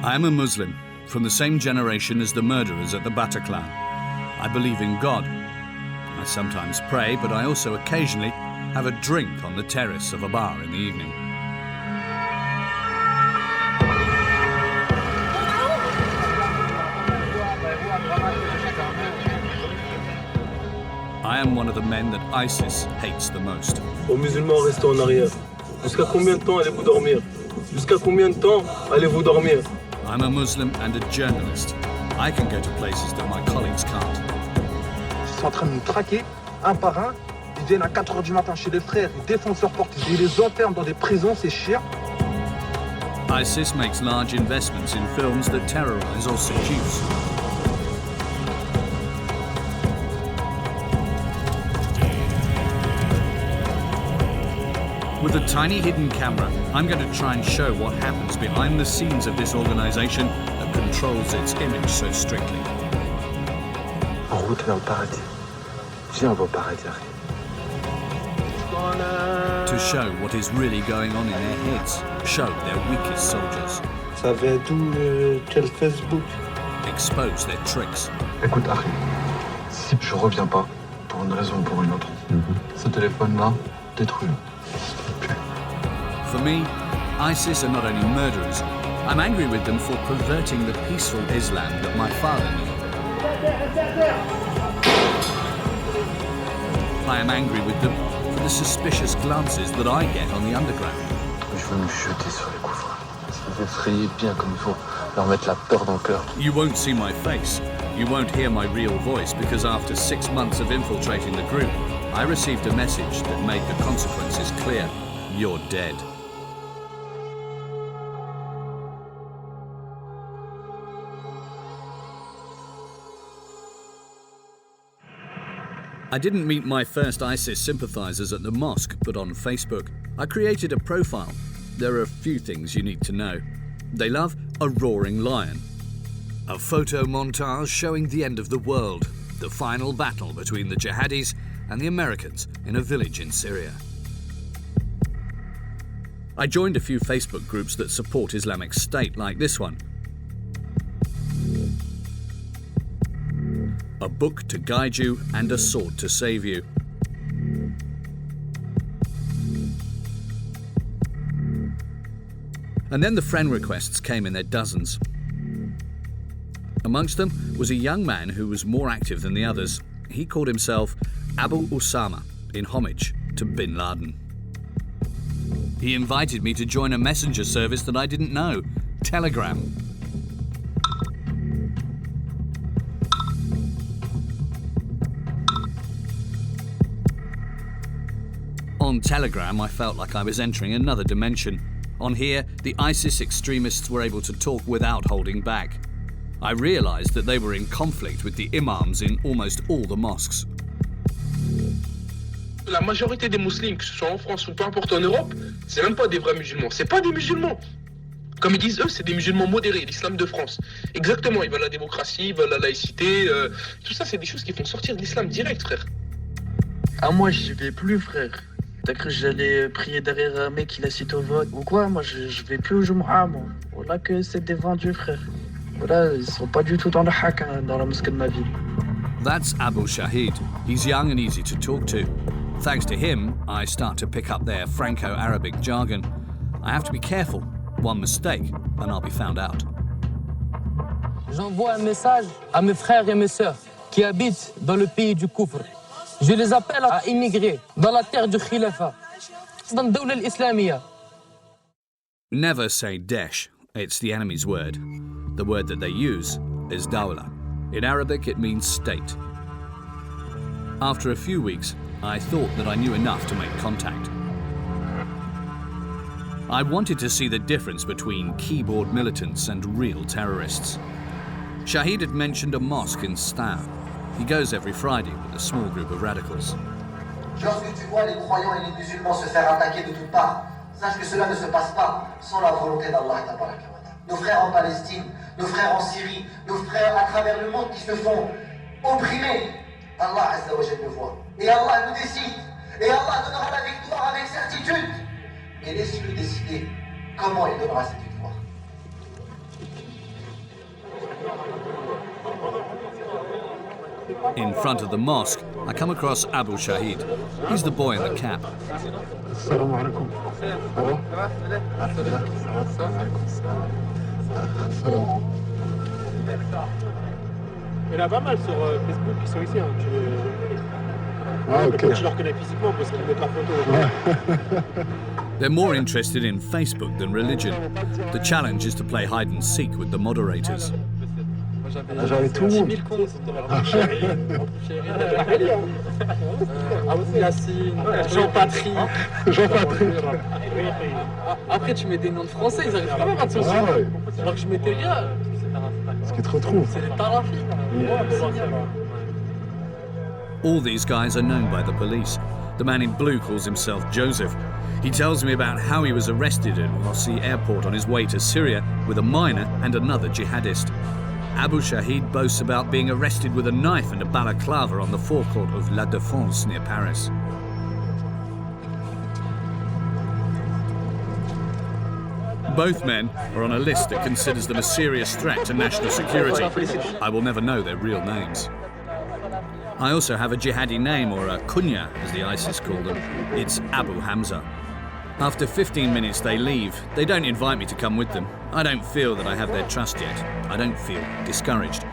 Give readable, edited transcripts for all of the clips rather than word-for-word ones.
I am a Muslim, from the same generation as the murderers at the Bataclan. I believe in God. I sometimes pray, but I also occasionally have a drink on the terrace of a bar in the evening. I am one of the men that ISIS hates the most. Aux musulmans, restez en arrière. Jusqu'à combien de temps allez-vous dormir? Jusqu'à combien de temps allez-vous dormir? I'm a Muslim and a journalist. I can go to places that my colleagues can't. Ils sont en train de nous traquer, un par un. Ils viennent à 4 h du matin chez les frères, ils défoncent leurs portes, ils les enferment dans des prisons, ces chiens. ISIS makes large investments in films that terrorize or seduce. With a tiny hidden camera, I'm going to try and show what happens behind the scenes of this organization that controls its image so strictly. En route vers le paradis. Viens, on va au paradis. To show what is really going on in their heads, show their weakest soldiers. Ça vient d'où quel Facebook? Expose their tricks. Écoute, Harry, si je reviens pas, pour une raison ou pour une autre, ce téléphone-là, détruis-le. For me, ISIS are not only murderers, I'm angry with them for perverting the peaceful Islam that my father knew. I am angry with them for the suspicious glances that I get on the underground. Je veux me jeter sur les couffres. Les effrayer bien comme il faut, leur mettre la peur dans le cœur. You won't see my face. You won't hear my real voice because after 6 months of infiltrating the group, I received a message that made the consequences clear. You're dead. I didn't meet my first ISIS sympathizers at the mosque, but on Facebook. I created a profile. There are a few things you need to know. They love a roaring lion, a photo montage showing the end of the world, the final battle between the jihadis and the Americans in a village in Syria. I joined a few Facebook groups that support Islamic State, like this one. A book to guide you and a sword to save you. And then the friend requests came in their dozens. Amongst them was a young man who was more active than the others. He called himself Abu Osama, in homage to Bin Laden. He invited me to join a messenger service that I didn't know, Telegram. On Telegram, I felt like I was entering another dimension. On here, the ISIS extremists were able to talk without holding back. I realized that they were in conflict with the imams in almost all the mosques. La majorité des musulmans, que ce soit en France ou peu importe en Europe, c'est même pas des vrais musulmans. C'est pas des musulmans. Comme ils disent eux, c'est des musulmans modérés, l'islam de France. Exactement, ils veulent la démocratie, ils veulent la laïcité. Tout ça, c'est des choses qui font sortir de l'islam direct, frère. Ah, moi, j'y vais plus, frère. T'as cru que j'allais prier derrière un mec qui l'a cité au vote ou quoi? Moi, je vais plus au Jumu'ah, moi. Voilà que c'est des vendus, frère. Voilà, ils sont pas du tout dans le haq, hein, dans la mosquée de ma ville. That's Abu Shahid. He's young and easy to talk to. Thanks to him, I start to pick up their Franco-Arabic jargon. I have to be careful. One mistake, and I'll be found out. J'envoie un message à mes frères et mes sœurs qui habitent dans le pays du Kufr. Je les appelle à immigrer dans la terre du Khilafa, dans la Dawla al-Islamiyya. Never say Daesh. It's the enemy's word. The word that they use is Dawla. In Arabic, it means state. After a few weeks, I thought that I knew enough to make contact. I wanted to see the difference between keyboard militants and real terrorists. Shahid had mentioned a mosque in Stan. He goes every Friday with a small group of radicals. Lorsque tu vois les croyants et les musulmans se faire attaquer de toutes parts, sache que cela ne se passe pas sans la volonté d'Allah. Nos frères en Palestine, nos frères en Syrie, nos frères à travers le monde qui se font opprimer, Allah Azza wa Jalla le voit. Et Allah nous décide. Et Allah donnera la victoire avec certitude. Et laisse-le décider comment il donnera cette victoire. In front of the mosque, I come across Abu Shahid. He's the boy in the cap. Assalamu alaikum. Il y en a pas mal sur Facebook qui sont ici. Hein. Tu le reconnais physiquement parce qu'ils mettent la photo. They're more interested in Facebook than religion. The challenge is to play hide and seek with the moderators. J'avais tout le monde. Yacine, Jean-Patrick. Après, tu mets des noms de français, ils arrivent quand même à te censurer. Alors que je mettais rien. Ce qui te retrouve. C'est des tarafis. All these guys are known by the police. The man in blue calls himself Joseph. He tells me about how he was arrested at Rossi airport on his way to Syria with a miner and another jihadist. Abu Shahid boasts about being arrested with a knife and a balaclava on the forecourt of La Défense near Paris. Both men are on a list that considers them a serious threat to national security. I will never know their real names. I also have a jihadi name, or a kunya, as the ISIS call them. It's Abu Hamza. After 15 minutes they leave. They don't invite me to come with them. I don't feel that I have their trust yet. I don't feel discouraged.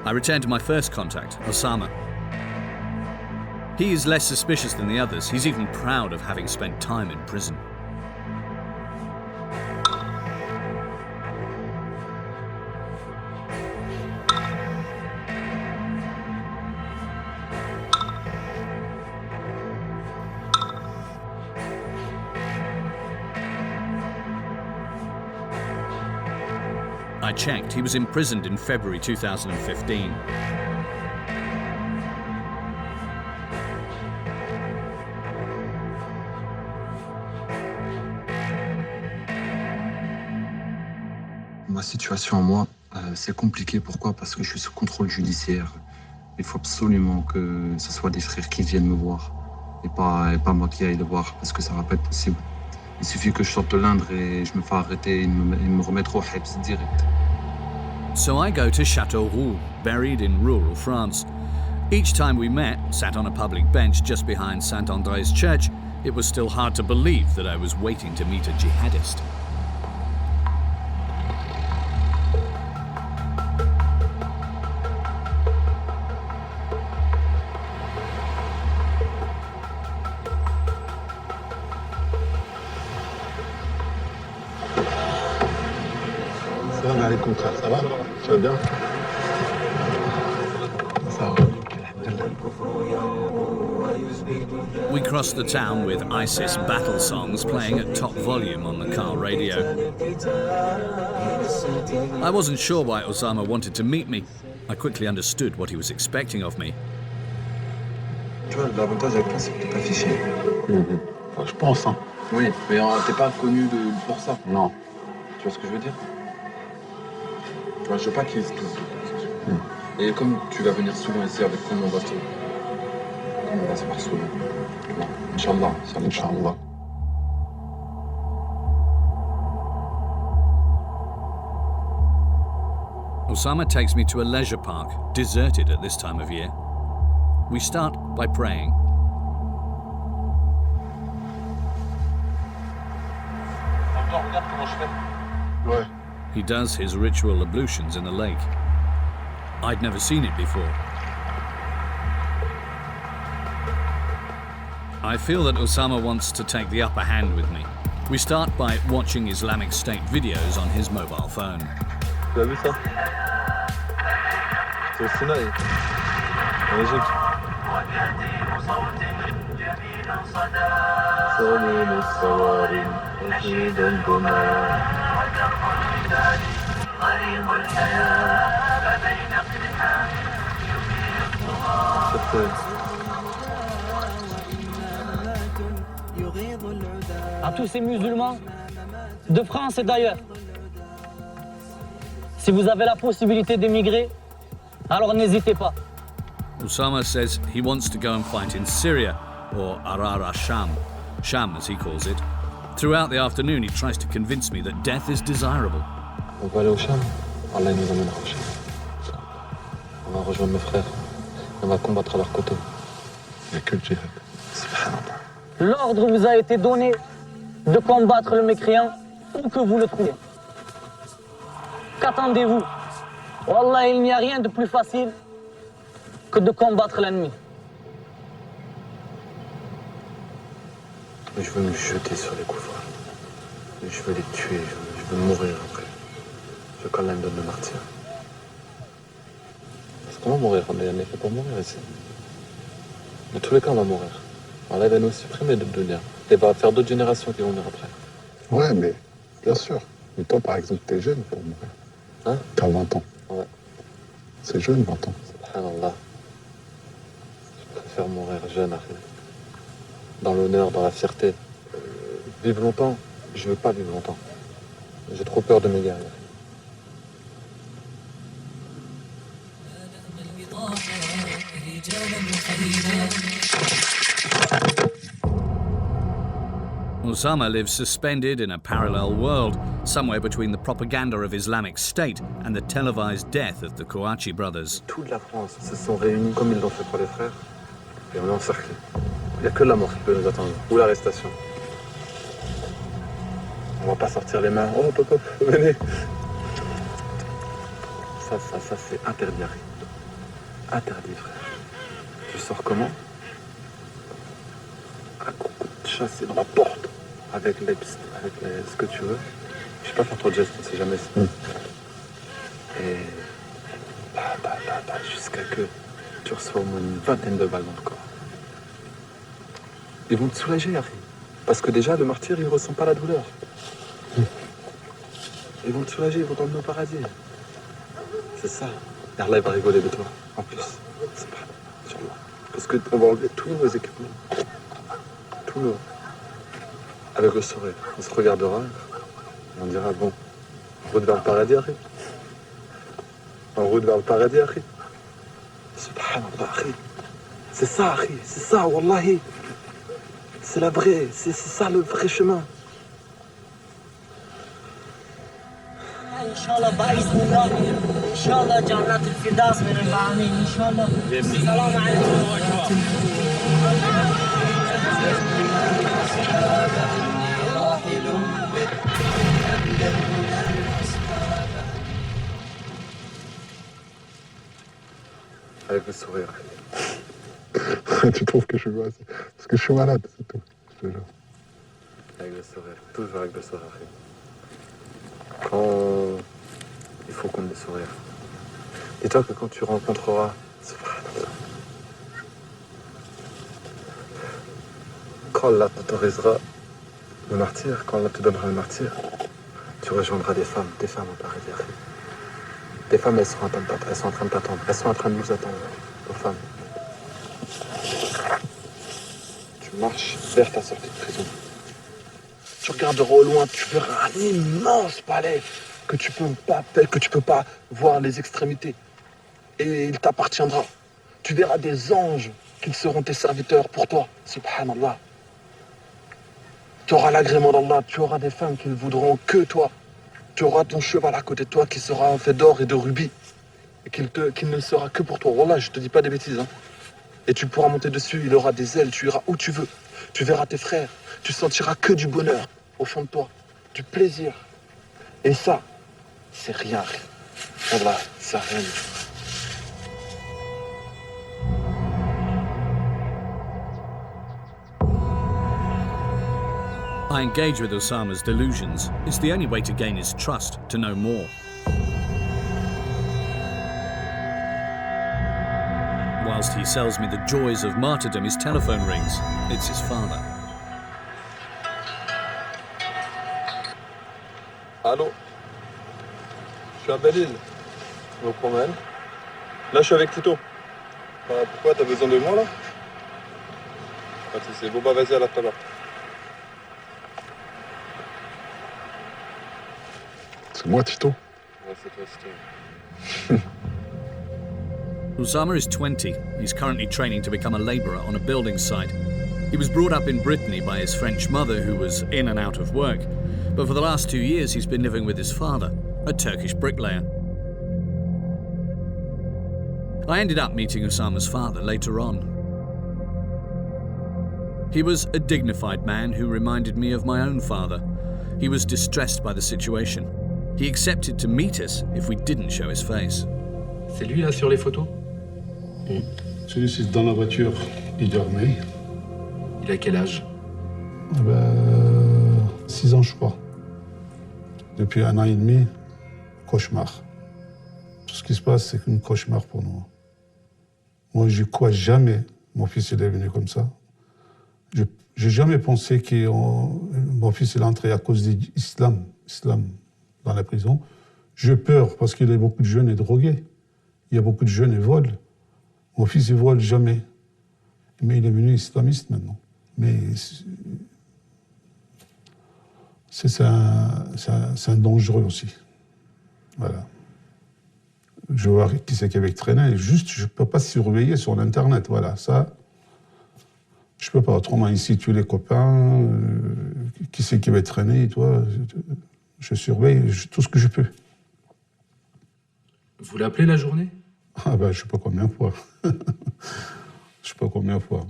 I return to my first contact, Osama. He is less suspicious than the others. He's even proud of having spent time in prison. I checked. He was imprisoned in February 2015. Ma situation à moi, c'est compliqué. Pourquoi? Parce que je suis sous contrôle judiciaire. Il faut absolument que ce soit des frères qui viennent me voir et pas moi qui aille le voir, parce que ça va pas être possible. Il suffit que je sorte de l'Indre et je me fais arrêter et me remettre au Hebs direct. So I go to Châteauroux, buried in rural France. Each time we met, sat on a public bench just behind Saint-André's church, it was still hard to believe that I was waiting to meet a jihadist. Salam alaikum, frère, ça va? Tu vas bien? Ça va. We crossed the town with ISIS battle songs playing at top volume on the car radio. I wasn't sure why Osama wanted to meet me. I quickly understood what he was expecting of me. Tu vois, l'avantage avec toi, c'est que t'es pas fiché. Enfin, je pense, hein. Oui, mais t'es pas connu pour ça. Non. Tu vois ce que je veux dire? Tu vois, je veux pas qu'ils se touchent. Et comme tu vas venir souvent ici avec nous, on va se voir souvent. Tu vois, Inch'Allah. Inch'Allah. Osama takes me to a leisure park, deserted at this time of year. We start by praying. Ouais. He does his ritual ablutions in the lake. I'd never seen it before. I feel that Osama wants to take the upper hand with me. We start by watching Islamic State videos on his mobile phone. Tu as vu ça? C'est au Sinaï, en Égypte. À tous ces musulmans de France et d'ailleurs, si vous avez la possibilité d'émigrer, alors n'hésitez pas. Osama says he wants to go and fight in Syria, or Arara Sham, Sham as he calls it. Throughout the afternoon he tries to convince me that death is desirable. On va aller au Cham. Allah nous emmènera au Cham. On va rejoindre mes frères. On va combattre à leur côté. Il n'y a que le djihad. Subhanallah. L'ordre vous a été donné de combattre le mécréant où que vous le trouvez. Qu'attendez-vous? Wallah, il n'y a rien de plus facile que de combattre l'ennemi. Je veux me jeter sur les koufars. Je veux les tuer, je veux mourir après. Je veux qu'Allah me donne le martyr. Parce qu'on va mourir, on est fait pour mourir ici. De tous les cas, on va mourir. Allah va nous supprimer de dunya. Et va faire d'autres générations qui vont venir après. Ouais, mais bien sûr. Mais toi, par exemple, t'es jeune pour mourir. Hein? T'as 20 ans. Ouais. C'est jeune, 20 ans. Subhanallah. Je préfère mourir jeune, Harry. Dans l'honneur, dans la fierté. Vivre longtemps, je veux pas vivre longtemps. J'ai trop peur de m'égarer. Osama lives suspended in a parallel world, somewhere between the propaganda of Islamic State and the televised death of the Kouachi brothers. Toute la France se sont réunis comme ils l'ont fait pour les frères, et on est encerclés. Il n'y a que la mort qui peut nous attendre, ou l'arrestation. On va pas sortir les mains. Oh, pop, venez. Ça, c'est interdit, Harry. Interdit, frère. Tu sors comment? À coup de chasse dans la porte, avec ce que tu veux. Je sais pas faire trop de gestes, on sait jamais. Et jusqu'à que tu reçois au moins une vingtaine de balles dans le corps. Ils vont te soulager, Harry. Parce que déjà, le martyr, il ressent pas la douleur. Ils vont te soulager, ils vont t'emmener au paradis. C'est ça. Et Allah, il va rigoler de toi, en plus. C'est pas... Inch'Allah. Parce qu'on va enlever tous nos équipements. Tous nos... Avec le sourire. On se regardera et on dira, bon, en route vers le paradis, Harry. En route vers le paradis, Harry. Subhanallah, Harry. C'est ça, Harry. C'est ça, wallahi. C'est la vraie, c'est ça le vrai chemin. Inch'Allah, ba'idhnillah. Inch'Allah, Jannat al-Firdaus min al-Ba'amin. Inch'Allah. Salam alaykum. Avec le sourire. Tu trouves que je suis malade? Parce que je suis malade, c'est tout. Je te jure. Avec le sourire, toujours avec le sourire. Quand il faut qu'on ait le sourire. Dis-toi que quand tu rencontreras, quand Allah t'autorisera le martyr, quand Allah te donnera le martyr, tu rejoindras des femmes au paradis. Des femmes, elles sont en train de t'attendre, elles sont en train de nous attendre, aux femmes. Tu marches vers ta sortie de prison. Tu regarderas au loin, tu verras un immense palais que tu peux pas voir les extrémités. Et il t'appartiendra. Tu verras des anges qui seront tes serviteurs pour toi. Subhanallah. Tu auras l'agrément d'Allah, tu auras des femmes qui ne voudront que toi. Tu auras ton cheval à côté de toi qui sera fait d'or et de rubis. Et qu'il ne sera que pour toi. Wallah, je te dis pas des bêtises. Hein. Et tu pourras monter dessus, il aura des ailes, tu iras où tu veux. Tu verras tes frères, tu sentiras que du bonheur au fond de toi, du plaisir. Et ça, c'est rien. Wallah, c'est rien du tout. I engage with Osama's delusions. It's the only way to gain his trust, to know more. Whilst he sells me the joys of martyrdom, his telephone rings. It's his father. Allô? Je suis à Belle-Île. Je me promène. Là, je suis avec Tito. Pourquoi? T'as besoin de moi, là? Pas de soucis. Bon, bah, vas-y, à la tout à l'heure. C'est moi, Tito. Ouais, c'est toi, Tito. Osama is 20. He's currently training to become a labourer on a building site. He was brought up in Brittany by his French mother, who was in and out of work. But for the last 2 years, he's been living with his father, a Turkish bricklayer. I ended up meeting Osama's father later on. He was a dignified man who reminded me of my own father. He was distressed by the situation. He accepted to meet us if we didn't show his face. C'est lui là sur les photos? Celui-ci dans la voiture, il dormait. Il a quel âge? 6 ans je crois. Depuis 1 an et demi, cauchemar. Tout ce qui se passe, c'est qu'un cauchemar pour nous. Moi, je crois jamais mon fils il est venu comme ça. Je n'ai jamais pensé que mon fils est entré à cause de l'islam dans la prison. J'ai peur parce qu'il y a beaucoup de jeunes et drogués. Il y a beaucoup de jeunes et volent. Mon fils, il vole jamais. Mais il est venu islamiste maintenant. Mais c'est un dangereux aussi. Voilà. Je vois qui c'est qui avait traîné. Juste, je ne peux pas surveiller sur l'Internet. Voilà, ça, je ne peux pas. Autrement, ici, tu es les copains, qui c'est qui avait traîné, toi. Je surveille tout ce que je peux. Vous l'appelez la journée? Ah ben, je ne sais pas combien de fois. Je ne sais pas combien de fois.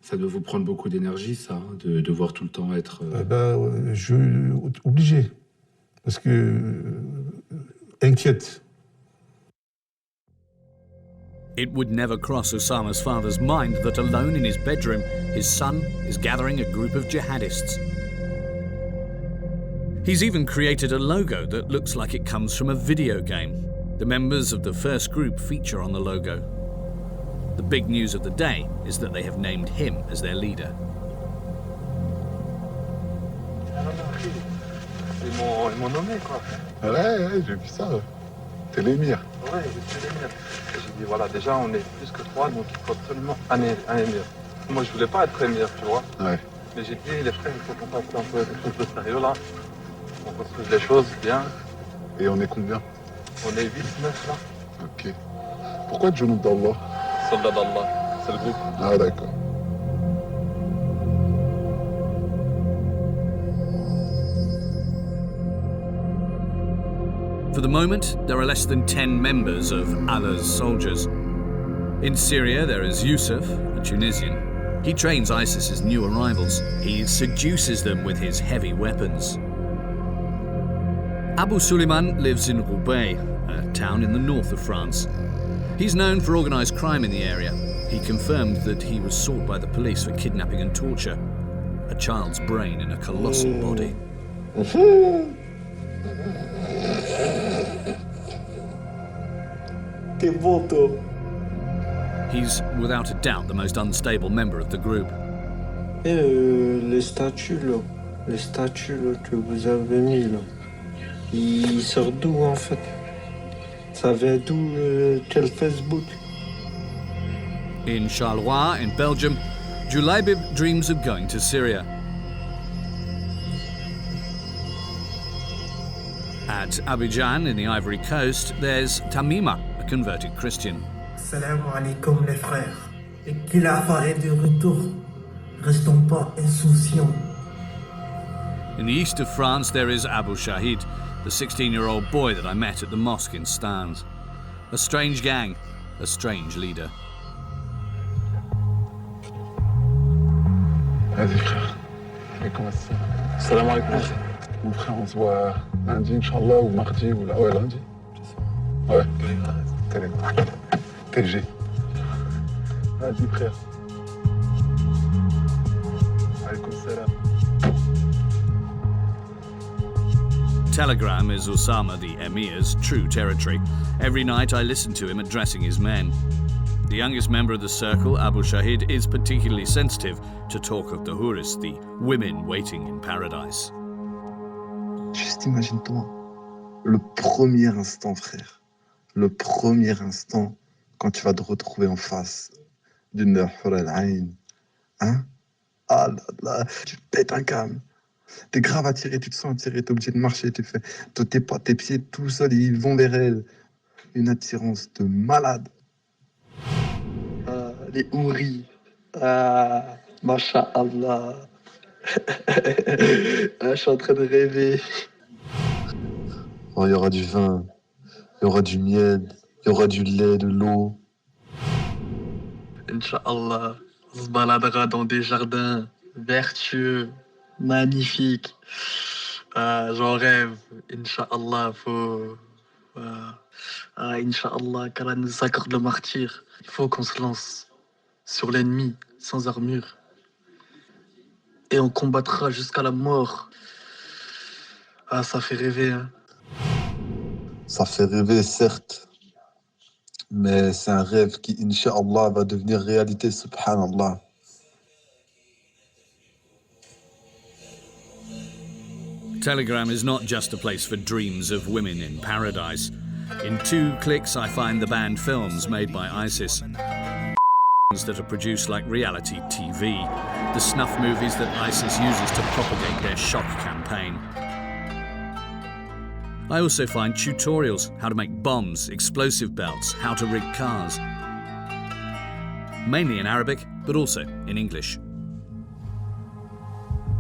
Ça doit vous prendre beaucoup d'énergie, ça, de devoir tout le temps être... je suis obligé. Parce que... inquiète. It would never cross Osama's father's mind that alone in his bedroom, his son is gathering a group of jihadists. He's even created a logo that looks like it comes from a video game. The members of the first group feature on the logo. The big news of the day is that they have named him as their leader. Ils m'ont nommé, quoi. Ouais, j'ai vu ça. T'es l'émir. Ouais, je suis l'émir. J'ai dit, voilà, déjà, on est plus que 3, donc il faut absolument un émir. Moi, je voulais pas être émir, tu vois. Ouais. Mais j'ai dit, les frères, il faut qu'on fasse un peu quelque chose de sérieux, là. On construise les choses bien. Et on est combien? On est 8, 9, là. Ok. Pourquoi Djounoub d'Allah? Soldat d'Allah, c'est le groupe. Ah, d'accord. For the moment, there are less than 10 members of Allah's soldiers. In Syria, there is Yusuf, a Tunisian. He trains ISIS's new arrivals. He seduces them with his heavy weapons. Abu Suleiman lives in Roubaix, a town in the north of France. He's known for organised crime in the area. He confirmed that he was sought by the police for kidnapping and torture. A child's brain in a colossal body. He's without a doubt the most unstable member of the group. Les statues là, que vous avez mis là, ils sortent d'où en fait? Ça vient d'où? Quel Facebook? In Charleroi, in Belgium, Julaibib dreams of going to Syria. At Abidjan, in the Ivory Coast, there's Tamima, a converted Christian. Salam alaikum les frères. Et qu'il a fait de retour. Restons pas insouciants. In the east of France, there is Abu Shahid, the 16-year-old boy that I met at the mosque in Stans. A strange gang, a strange leader. Vas-y frère, et comment ça? Salam alaikum. Mon frère, on se voit lundi, Inch'Allah, ou mardi, ou là, ouais, lundi. Ouais. TLG. Vas-y frère. Alaikum salam. Telegram is Osama the emir's true territory. Every night I listen to him addressing his men. The youngest member of the circle, Abu Shahid, is particularly sensitive to talk of the houris, the women waiting in paradise. Juste imagine-toi, le premier instant, frère, le premier instant, quand tu vas te retrouver en face d'une Hur al-Ain, hein? Ah là là, tu pètes un câble. T'es grave attiré, tu te sens attiré, t'es obligé de marcher, tu fais... Tes pieds tout seuls, ils vont vers elle. Une attirance de malade. Les houris. Ah, masha'Allah. Je suis en train de rêver. Oh, il y aura du vin, il y aura du miel, il y aura du lait, de l'eau. Inch'Allah, on se baladera dans des jardins vertueux, magnifiques. J'en rêve. Inch'Allah, Inch'Allah, qu'Allah nous accorde le martyr. Il faut qu'on se lance sur l'ennemi, sans armure. Et on combattra jusqu'à la mort. Ça fait rêver, hein. Ça fait rêver, certes. Mais c'est un rêve qui, Inch'Allah, va devenir réalité, subhanallah. Telegram is not just a place for dreams of women in paradise. In 2 clicks, I find the banned films made by ISIS. That are produced like reality TV. The snuff movies that ISIS uses to propagate their shock campaign. I also find tutorials, how to make bombs, explosive belts, how to rig cars. Mainly in Arabic, but also in English.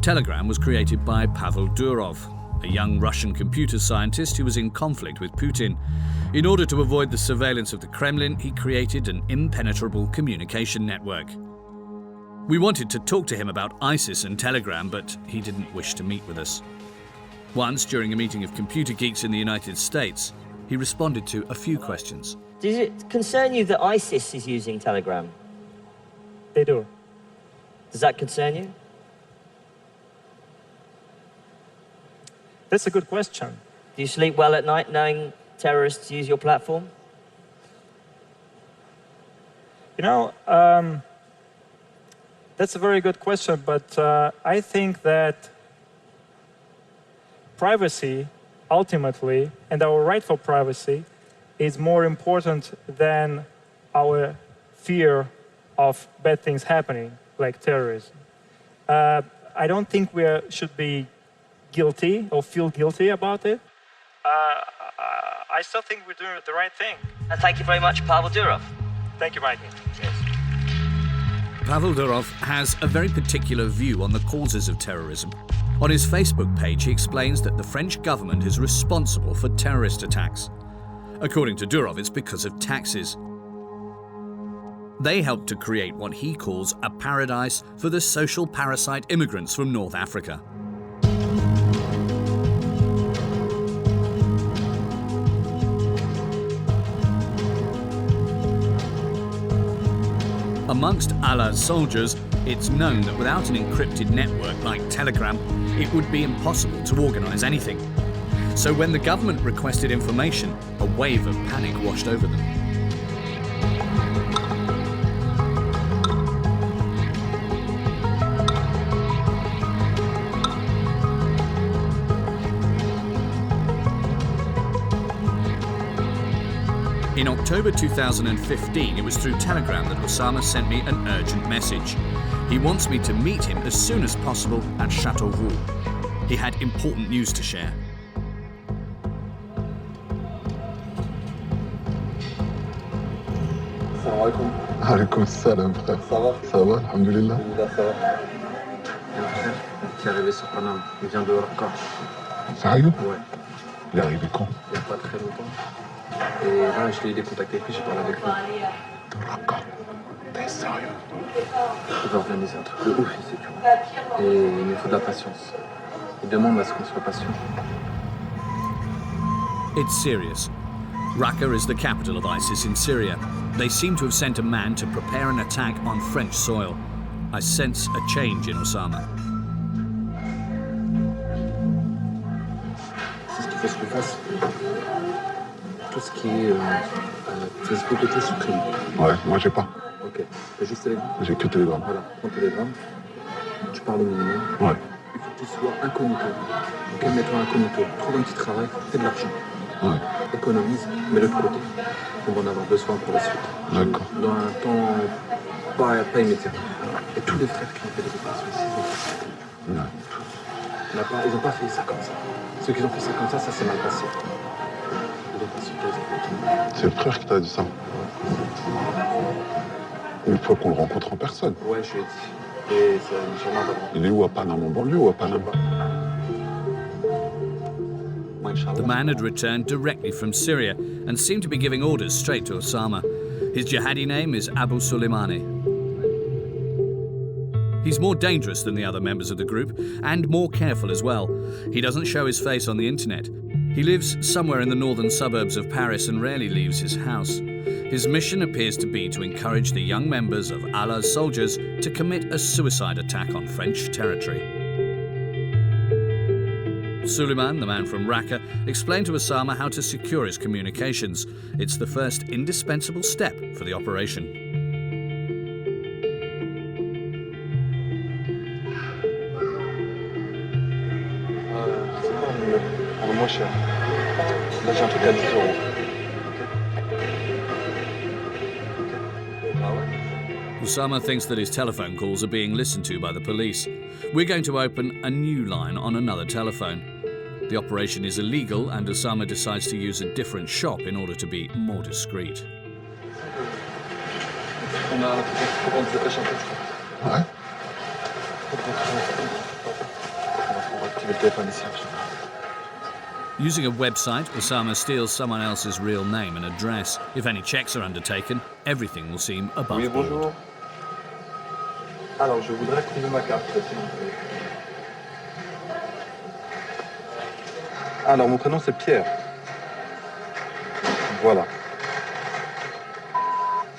Telegram was created by Pavel Durov, a young Russian computer scientist who was in conflict with Putin. In order to avoid the surveillance of the Kremlin, he created an impenetrable communication network. We wanted to talk to him about ISIS and Telegram, but he didn't wish to meet with us. Once, during a meeting of computer geeks in the United States, he responded to a few questions. Does it concern you that ISIS is using Telegram? They do. Does that concern you? That's a good question. Do you sleep well at night knowing terrorists use your platform? You know, that's a very good question, but I think that privacy, ultimately, and our right for privacy is more important than our fear of bad things happening, like terrorism. I don't think we should be guilty or feel guilty about it. I still think we're doing the right thing. Thank you very much, Pavel Durov. Thank you, Mikey. Yes. Pavel Durov has a very particular view on the causes of terrorism. On his Facebook page, he explains that the French government is responsible for terrorist attacks. According to Durov, it's because of taxes. They helped to create what he calls a paradise for the social parasite immigrants from North Africa. Amongst Allah's soldiers, it's known that without an encrypted network like Telegram, it would be impossible to organise anything. So when the government requested information, a wave of panic washed over them. In October 2015, it was through Telegram that Osama sent me an urgent message. He wants me to meet him as soon as possible at Chateau Roux. He had important news to share. Salam alaikum. Alaikum salam, frère. Ça va? Ça va, alhamdoulilah. Ça va. Mon frère qui est arrivé sur Paname, il vient de Raqqa. Sérieux? Ouais. Il est arrivé quand? Il n'y a pas très longtemps. Et là, je l'ai aidé à contacter, puis j'ai parlé avec lui. De Raqqa? T'es sérieux? Il va organiser un truc de ouf ici, tu vois. Et il nous faut de la patience. Il demande à ce qu'on soit patient. It's serious. Raqqa is the capital of ISIS in Syria. They seem to have sent a man to prepare an attack on French soil. I sense a change in Osama. C'est ce qu'il faut qu'on fasse. Tout ce qui est Facebook et tout supprime. Ouais, moi j'ai pas. Ok. T'as juste Telegram? J'ai que Telegram. Voilà, prends Telegram. Tu parles au minimum. Ouais. Il faut que tu sois incognito. Ok, mets-toi incognito. Trouve un petit travail, fais de l'argent. Ouais. Économise, mets-le de côté. On va en avoir besoin pour la suite. D'accord. Dans un temps pas immédiat. Et tous les frères qui ont fait des opérations ici, ils ont fait ça. Ouais. Ils n'ont pas fait ça comme ça. Ceux qui ont fait ça comme ça s'est mal passé. C'est le frère qui t'a dit ça. Il faut qu'on le rencontre en personne. Ouais, je lui ai dit. Et c'est sûrement pas. Il est où, à Paname, en banlieue ou à Paname? The man had returned directly from Syria and seemed to be giving orders straight to Osama. His jihadi name is Abu Soleimani. He's more dangerous than the other members of the group and more careful as well. He doesn't show his face on the internet. He lives somewhere in the northern suburbs of Paris and rarely leaves his house. His mission appears to be to encourage the young members of Allah's soldiers to commit a suicide attack on French territory. Suleiman, the man from Raqqa, explained to Osama how to secure his communications. It's the first indispensable step for the operation. Moins cher. Là, j'ai un truc à 10 €. Osama thinks that his telephone calls are being listened to by the police. We're going to open a new line on another telephone. The operation is illegal and Osama decides to use a different shop in order to be more discreet. Using a website, Osama steals someone else's real name and address. If any checks are undertaken, everything will seem above board. Bonjour. Alors, je voudrais activer ma carte, s'il vous plaît. Alors, mon prénom, c'est Pierre. Voilà.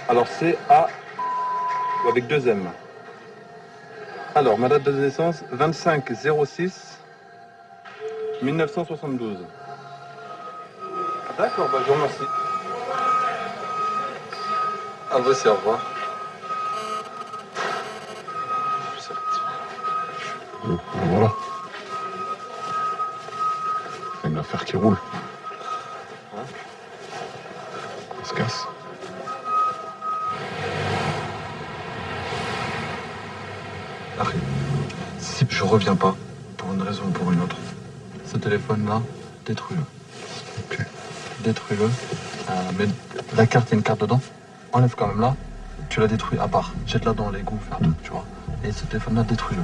Alors, c'est A avec 2 M. Alors, ma date de naissance, 25/06. 1972. D'accord, bah je vous remercie. Ah bah c'est au revoir. Voilà. C'est une affaire qui roule. On se casse. Arrête. Si je reviens pas, pour une raison ou pour une autre, ce téléphone-là, détruis-le. Ok. Détruis-le. Mais la carte, il y a une carte dedans. Enlève quand même là. Tu la détruis à part. Jette-la dans l'égout, fais un truc, tu vois. Et ce téléphone-là, détruis-le.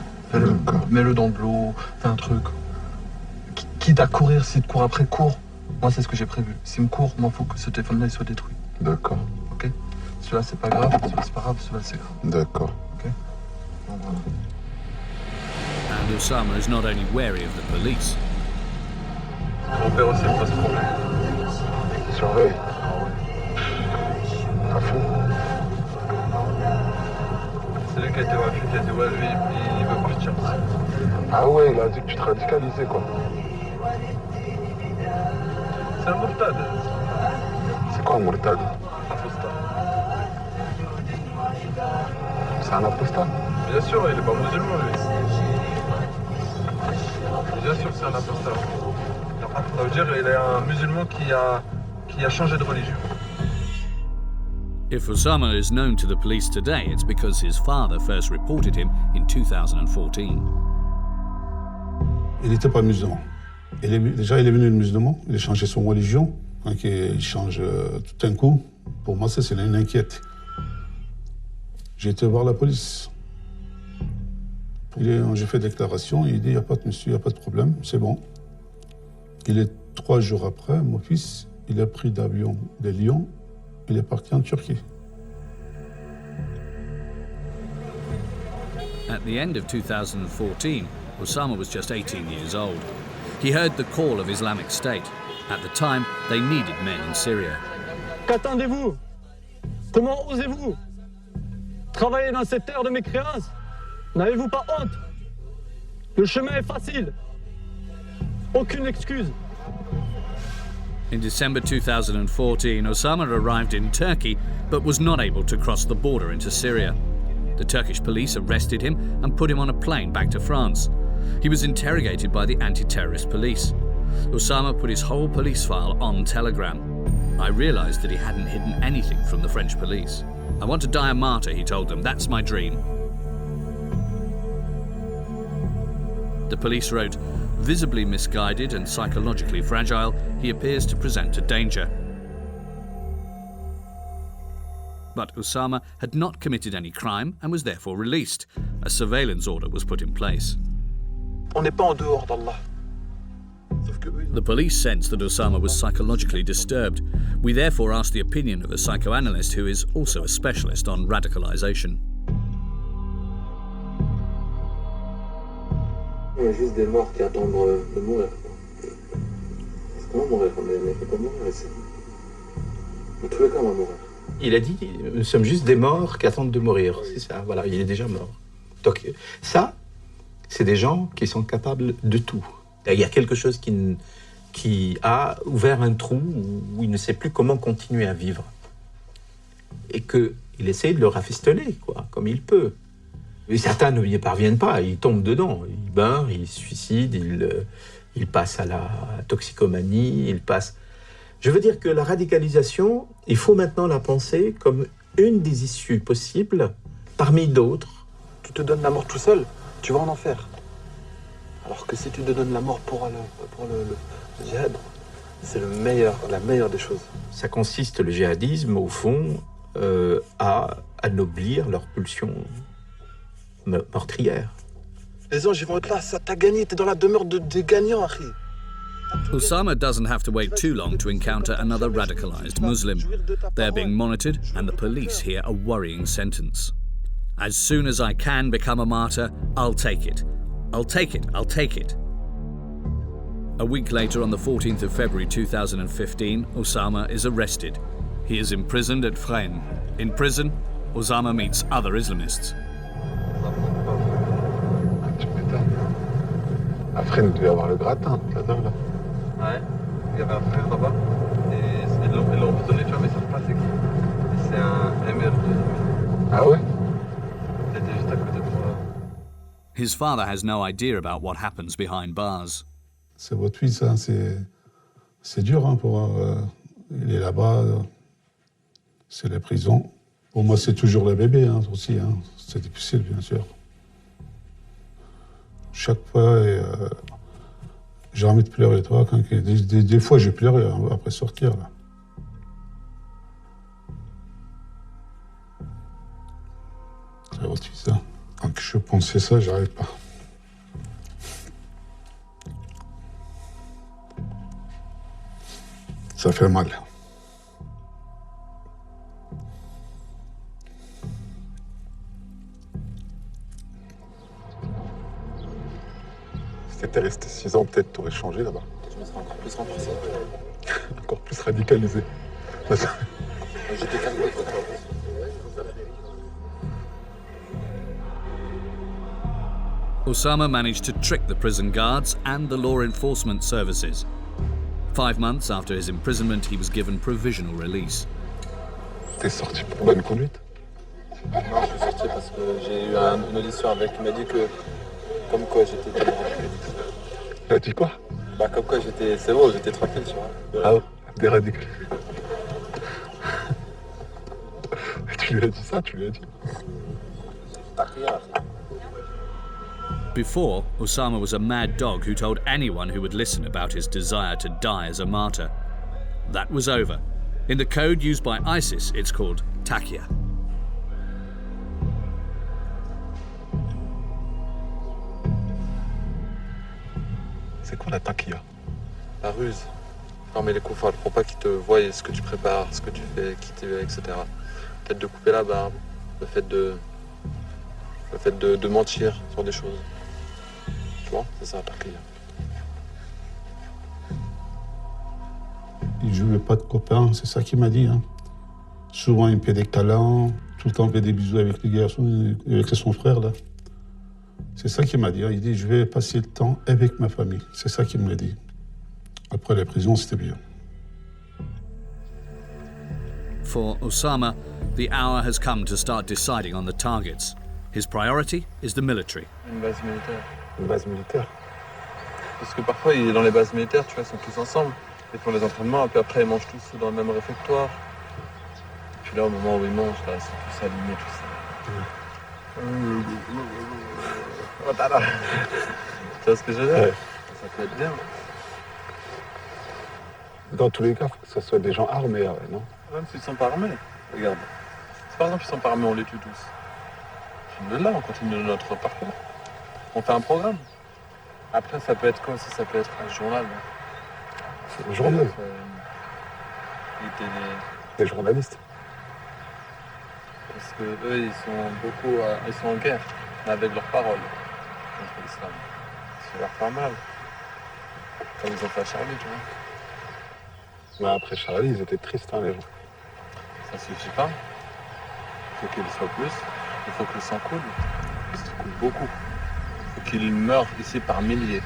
Mets-le dans de l'eau, fais un truc. Quitte à courir, s'il te court après, cours. Moi, c'est ce que j'ai prévu. S'il me court, moi, il faut que ce téléphone-là, il soit détruit. D'accord. Ok. Celui-là, c'est pas grave. Celui-là, c'est pas grave. Celui-là, c'est grave. D'accord. Ok. Donc voilà. And Osama is not only wary of the police. Mon père aussi, pas ce problème. Surveille. À fond. C'est lui qui a été voir, qui a dit ouais, lui, il veut partir. Ah ouais, il a dit que tu te radicalisais, quoi. C'est un mourtad. C'est quoi un mourtad? Apostat. C'est un apostat? Bien sûr, il est pas musulman, lui. Bien sûr, c'est un apostat. Ça veut dire qu'il est un musulman qui a changé de religion. If Osama is known to the police today, it's because his father first reported him in 2014. Il n'était pas musulman. Déjà, il est venu musulman, il a changé son religion. Donc, il change tout d'un coup. Pour moi, ça, c'est une inquiète. J'ai été voir la police. J'ai fait déclaration, il dit, il n'y a pas de monsieur, il n'y a pas de problème, c'est bon. Il est 3 jours après, mon fils, il a pris d'avion de Lyon, il est parti en Turquie. At the end of 2014, Osama was just 18 years old. He heard the call of Islamic State. At the time, they needed men in Syria. Qu'attendez-vous? Comment osez-vous travailler dans cette terre de mécréance? N'avez-vous pas honte? Le chemin est facile. Aucune excuse. In December 2014, Osama arrived in Turkey, but was not able to cross the border into Syria. The Turkish police arrested him and put him on a plane back to France. He was interrogated by the anti-terrorist police. Osama put his whole police file on Telegram. I realized that he hadn't hidden anything from the French police. I want to die a martyr, he told them. That's my dream. The police wrote, visibly misguided and psychologically fragile, he appears to present a danger. But Osama had not committed any crime and was therefore released. A surveillance order was put in place. On n'est pas en dehors d'Allah. The police sensed that Osama was psychologically disturbed. We therefore asked the opinion of a psychoanalyst who is also a specialist on radicalization. On est juste des morts qui attendent de mourir. Comment mourir? On ne peut pas mourir ici. Dans tous les cas, on va mourir. Il a dit, nous sommes juste des morts qui attendent de mourir. C'est ça, voilà, il est déjà mort. Donc ça, c'est des gens qui sont capables de tout. Il y a quelque chose qui a ouvert un trou où il ne sait plus comment continuer à vivre. Et qu'il essaie de le rafistoler, quoi, comme il peut. Et certains ne y parviennent pas, ils tombent dedans. Ils meurent, ils se suicident, ils passent à la toxicomanie, ils passent... Je veux dire que la radicalisation, il faut maintenant la penser comme une des issues possibles parmi d'autres. Tu te donnes la mort tout seul, tu vas en enfer. Alors que si tu te donnes la mort pour le djihad, c'est la meilleure des choses. Ça consiste, le djihadisme, au fond, à anoblir leur pulsion meurtrière. Les anges, ils vont être là, ça t'a gagné, t'es dans la demeure des gagnants, Harry. Osama doesn't have to wait too long to encounter another radicalized Muslim. They're being monitored, and the police hear a worrying sentence. As soon as I can become a martyr, I'll take it. I'll take it, I'll take it. A week later, on the 14th of February 2015, Osama is arrested. He is imprisoned at Fresnes. In prison, Osama meets other Islamists. À Fresnes, il devait y avoir le gratin, là-dedans, là. Ouais, il y avait un frère là-bas, et ils l'ont emprisonné, tu vois, mais ils ne savent pas c'est qui. C'est un emir. Ah ouais? Il était juste à côté de moi. His father has no idea about what happens behind bars. C'est votre fils, hein, c'est dur hein, il est là-bas, c'est la prison. Pour moi, c'est toujours le bébé hein, aussi, hein. C'est difficile, bien sûr. Chaque fois, j'ai envie de pleurer, toi. Des fois, j'ai pleuré après sortir, là. C'est votre fils, hein. Quand je pensais ça, j'arrive pas. Ça fait mal. Si t'étais resté 6 ans, peut-être t'aurais changé là-bas. Je me serais encore plus renforcé. Encore plus radicalisé. J'étais calmé. Osama managed to trick the prison guards and the law enforcement services. 5 months after his imprisonment, he was given provisional release. T'es sorti pour bonne conduite? Non, je suis sorti parce que j'ai eu une audition avec. Il m'a dit que, comme quoi j'étais déradicalisé. Il a dit quoi? Bah, comme quoi j'étais. C'est bon, j'étais tranquille, tu vois. Ah ouais, déradicalisé. Tu lui as dit ça, tu lui as dit? T'as rien. Before, Osama was a mad dog who told anyone who would listen about his desire to die as a martyr. That was over. In the code used by ISIS, it's called taqiyya. C'est quoi la taqiyya? La ruse. Former les koufars pour pas qu'ils te voient ce que tu prépares, ce que tu fais, qui tu es, etc. Peut-être de couper la barbe, le fait de mentir sur des choses. Tu vois, c'est ça la taqiyya. Il ne jouait pas de copains, c'est ça qu'il m'a dit. Hein. Souvent, il me fait des câlins, tout le temps, il fait des bisous avec les garçons, avec son frère, là. C'est ça qu'il m'a dit. Hein. Il dit, je vais passer le temps avec ma famille. C'est ça qu'il me dit. Après la prison, c'était bien. For Osama, the hour has come to start deciding on the targets. His priority is the military. Une base militaire. Une base militaire? Parce que parfois, dans les bases militaires, tu vois, ils sont tous ensemble. Ils font les entraînements, et puis après, ils mangent tous dans le même réfectoire. Et puis là, au moment où ils mangent, là, ils sont tous alignés, tout ça. Oh, tada. Tu vois ce que je veux dire? Ouais. Ça peut être bien. Dans tous les cas, il faut que ce soit des gens armés, non? Même s'ils ne sont pas armés, regarde. Si par exemple ils sont pas armés, on les tue tous. Là, on continue notre parcours. On fait un programme. Après, ça peut être quoi aussi? Ça peut être un journal. C'est un journal? Des journalistes. Parce que eux, ils sont en guerre avec leurs paroles contre l'islam. Ça a l'air pas mal. Comme ils ont fait à Charlie, tu vois. Mais après Charlie, ils étaient tristes, hein, les gens. Ça suffit pas. Il faut qu'il soit plus. Il faut que le sang coule. Ça coule beaucoup. Il faut qu'il meure ici par milliers.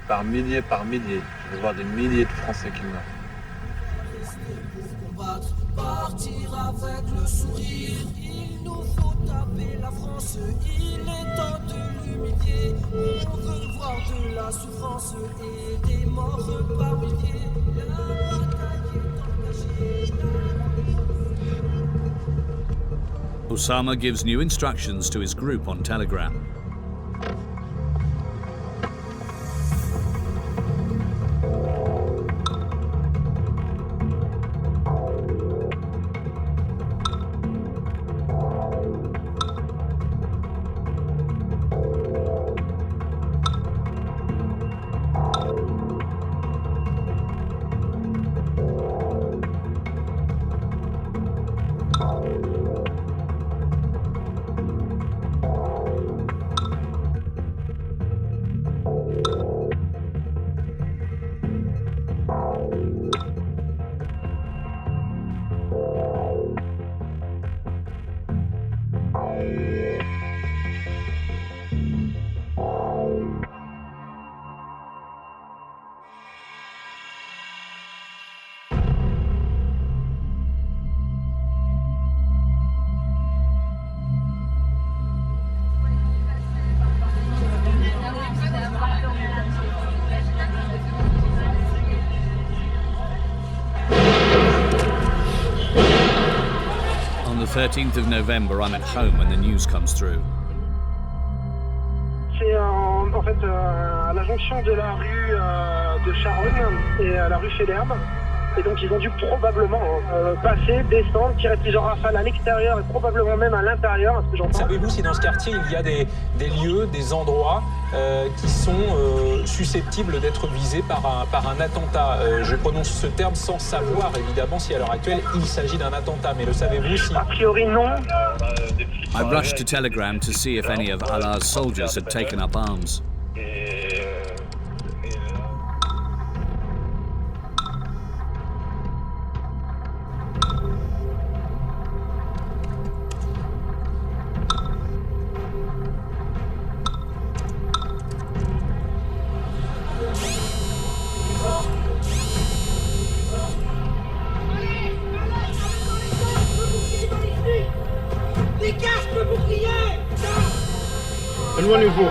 Par milliers, par milliers. Je vais voir des milliers de Français qui meurent. Partir avec le sourire, il nous faut taper la France, il est temps de l'humilier. On veut voir de la souffrance et des morts par milliers. La bataille est engagée. Osama gives new instructions to his group on Telegram. On the 13th of November, I'm at home when the news comes through. C'est en fait à la jonction de la rue de Charonne et la rue Fédherbe. Et donc ils ont dû probablement passer, descendre, tirer plusieurs rafales à l'extérieur et probablement même à l'intérieur, à ce que j'entends. Savez-vous si dans ce quartier il y a des lieux, des endroits qui sont susceptibles d'être visés par un attentat? Je prononce ce terme sans savoir évidemment si à l'heure actuelle il s'agit d'un attentat, mais le savez-vous si... A priori non. I rushed to Telegram to see if any of Allah's soldiers had taken up arms. Dégage le bouclier! Éloignez-vous.